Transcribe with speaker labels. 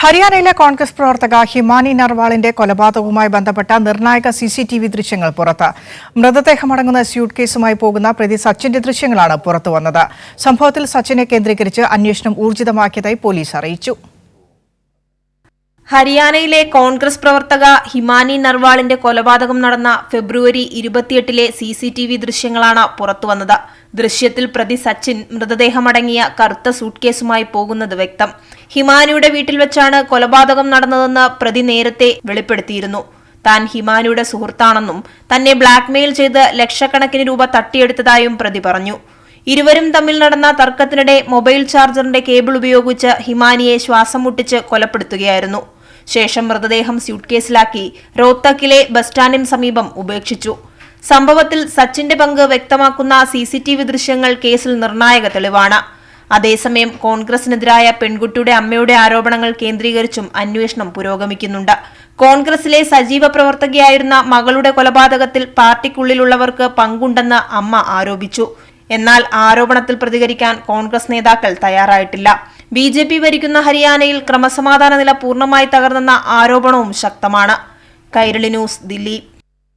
Speaker 1: ഹരിയാനയിലെ കോൺഗ്രസ് പ്രവർത്തക ഹിമാനി നർവാളിന്റെ കൊലപാതകവുമായി ബന്ധപ്പെട്ട നിർണായക CCTV ദൃശ്യങ്ങൾ പുറത്ത്. മൃതദേഹമടങ്ങുന്ന സ്യൂട്ട് കേസുമായി പോകുന്ന പ്രതി സച്ചിന്റെ ദൃശ്യങ്ങളാണ് പുറത്തുവന്നത്. സംഭവത്തിൽ സച്ചിനെ കേന്ദ്രീകരിച്ച് അന്വേഷണം ഊർജിതമാക്കിയതായി പോലീസ് അറിയിച്ചു.
Speaker 2: ഹരിയാനയിലെ കോൺഗ്രസ് പ്രവർത്തക ഹിമാനി നർവാളിന്റെ കൊലപാതകം നടന്ന ഫെബ്രുവരി 28-ലെ CCTV ദൃശ്യങ്ങളാണ് പുറത്തുവന്നത്. ദൃശ്യത്തിൽ പ്രതി സച്ചിൻ മൃതദേഹമടങ്ങിയ കറുത്ത സൂട്ട്കേസുമായി പോകുന്നത് വ്യക്തം. ഹിമാനിയുടെ വീട്ടിൽ വെച്ചാണ് കൊലപാതകം നടന്നതെന്ന് പ്രതി നേരത്തെ വെളിപ്പെടുത്തിയിരുന്നു. താൻ ഹിമാനിയുടെ സുഹൃത്താണെന്നും തന്നെ ബ്ലാക്ക്മെയിൽ ചെയ്ത് ലക്ഷക്കണക്കിന് രൂപ തട്ടിയെടുത്തതായും പ്രതി പറഞ്ഞു. ഇരുവരും തമ്മിൽ നടന്ന തർക്കത്തിനിടെ മൊബൈൽ ചാർജറിന്റെ കേബിൾ ഉപയോഗിച്ച് ഹിമാനിയെ ശ്വാസം മുട്ടിച്ച് കൊലപ്പെടുത്തുകയായിരുന്നു. ശേഷം മൃതദേഹം സ്യൂട്ട്കേസിലാക്കി റോഹ്തക്കിലെ ബസ് സ്റ്റാൻഡിന് സമീപം ഉപേക്ഷിച്ചു. സംഭവത്തിൽ സച്ചിന്റെ പങ്ക് വ്യക്തമാക്കുന്ന CCTV ദൃശ്യങ്ങൾ കേസിൽ നിർണായക തെളിവാണ്. അതേസമയം കോൺഗ്രസിനെതിരായ പെൺകുട്ടിയുടെ അമ്മയുടെ ആരോപണങ്ങൾ കേന്ദ്രീകരിച്ചും അന്വേഷണം പുരോഗമിക്കുന്നുണ്ട്. കോൺഗ്രസിലെ സജീവ പ്രവർത്തകയായിരുന്ന മകളുടെ കൊലപാതകത്തിൽ പാർട്ടിക്കുള്ളിലുള്ളവർക്ക് പങ്കുണ്ടെന്ന് അമ്മ ആരോപിച്ചു. എന്നാൽ ആരോപണത്തിൽ പ്രതികരിക്കാൻ കോൺഗ്രസ് നേതാക്കൾ തയ്യാറായിട്ടില്ല. BJP ഭരിക്കുന്ന ഹരിയാനയിൽ ക്രമസമാധാന നില പൂർണ്ണമായി തകർന്നെന്ന ആരോപണവും ശക്തമാണ്. കൈരളി ന്യൂസ്, ദില്ലി.